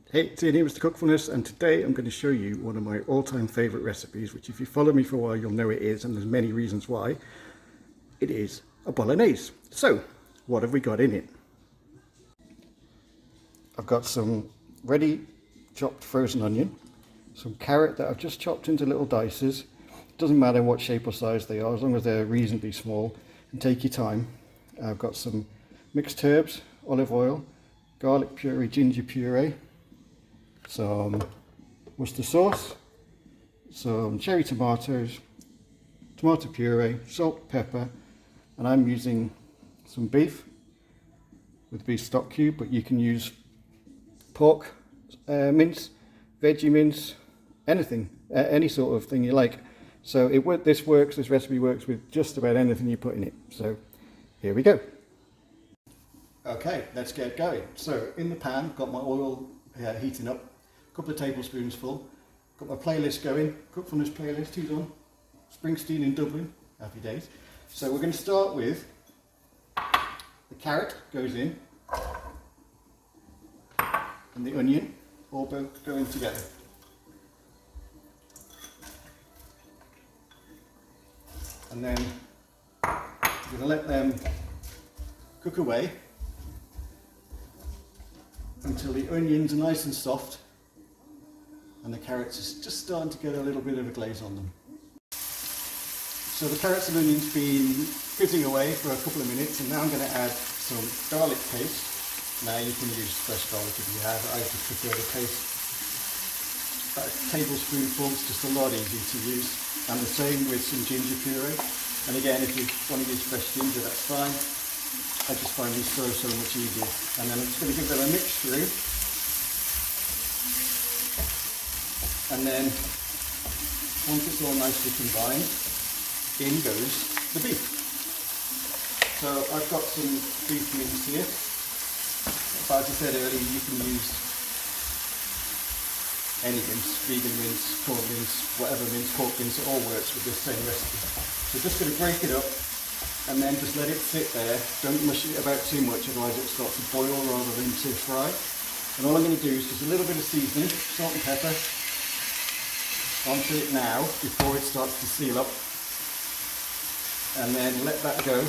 Hey, it's Ian here, Mr. Cookfulness, and today I'm going to show you one of my all-time favourite recipes, which if you follow me for a while you'll know it is, and there's many reasons why. It is a bolognese. So, what have we got in it? I've got some ready chopped frozen onion, some carrot that I've just chopped into little dices. It doesn't matter what shape or size they are, as long as they're reasonably small, and take your time. I've got some mixed herbs, olive oil, garlic puree, ginger puree, some Worcester sauce, some cherry tomatoes, tomato puree, salt, pepper, and I'm using some beef with beef stock cube, but you can use pork mince, veggie mince, anything, any sort of thing you like. So this recipe works with just about anything you put in it. So here we go. Okay, let's get going. So in the pan, got my oil heating up, a couple of tablespoons full. Got my playlist going, Cookfulness playlist, who's on? Springsteen in Dublin, happy days. So we're going to start with the carrot goes in, and the onion, all both going together. And then we're going to let them cook away until the onions are nice and soft and the carrots are just starting to get a little bit of a glaze on them. So the carrots and onions been fizzing away for a couple of minutes, and now I'm going to add some garlic paste. Now you can use fresh garlic if you have, I just prefer the paste. About a tablespoonful, it's just a lot easier to use. And the same with some ginger puree. And again, if you want to use fresh ginger, that's fine. I just find these so much easier. And then I'm just going to give them a mix through. And then, once it's all nicely combined, in goes the beef. So I've got some beef mince here. But as I said earlier, you can use any mince, vegan mince, corn mince, whatever mince, pork mince, it all works with this same recipe. So just going to break it up and then just let it sit there. Don't mush it about too much, otherwise it starts to boil rather than to fry. And all I'm going to do is just a little bit of seasoning, salt and pepper, onto it now before it starts to seal up. And then let that go.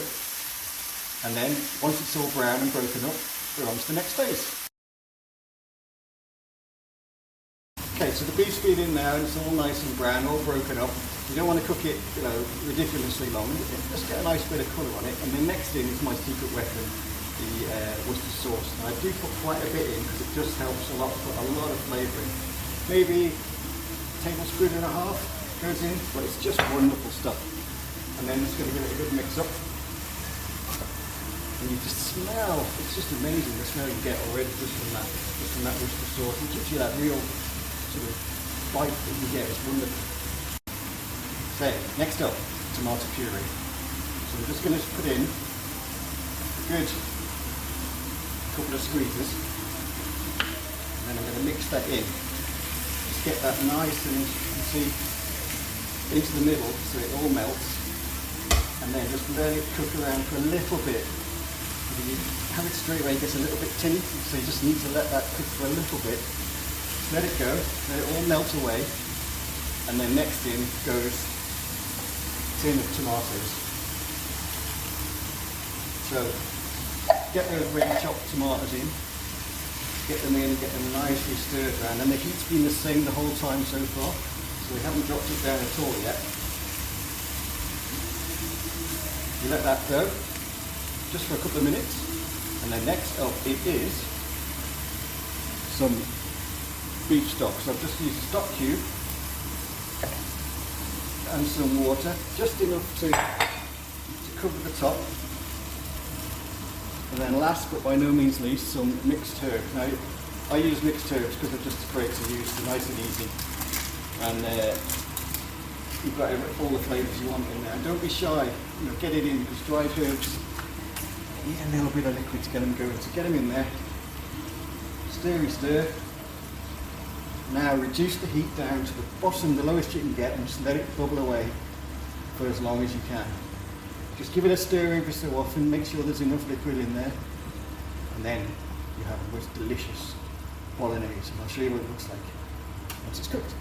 And then once it's all brown and broken up, we're on to the next phase. Okay, so the beef's been in now and it's all nice and brown, all broken up. You don't want to cook it, ridiculously long. Just get a nice bit of colour on it. And the next thing is my secret weapon, the Worcester sauce. And I do put quite a bit in because it just helps a lot, put a lot of flavour in. Maybe a tablespoon and a half goes in, but it's just wonderful stuff. And then just going to give it a good mix up. And you just smell, it's just amazing the smell you get already just from that Worcester sauce. It gives you that real sort of bite that you get, it's wonderful. Okay, next up, tomato puree. So we're just going to put in a good couple of squeezes. And then I'm going to mix that in. Just get that nice and, you can see, into the middle so it all melts. And then just let it cook around for a little bit. If you have it straight away, it gets a little bit tinny, so you just need to let that cook for a little bit. Let it go, let it all melt away, and then next in goes a tin of tomatoes. So get those ready chopped tomatoes in, get them in, get them nicely stirred around, and the heat's been the same the whole time so far, so we haven't dropped it down at all yet. You let that go just for a couple of minutes, and then next up it is some beef stock. So I've just used a stock cube and some water, just enough to cover the top. And then last but by no means least, some mixed herbs. Now I use mixed herbs because they're just great to use, they're nice and easy, and you've got all the flavours you want in there. And don't be shy, get it in, because dried herbs need a little bit of liquid to get them going. So get them in there, stir. Now reduce the heat down to the bottom, the lowest you can get, and just let it bubble away for as long as you can. Just give it a stir every so often, make sure there's enough liquid in there, and then you have the most delicious bolognese, and I'll show you what it looks like once it's cooked.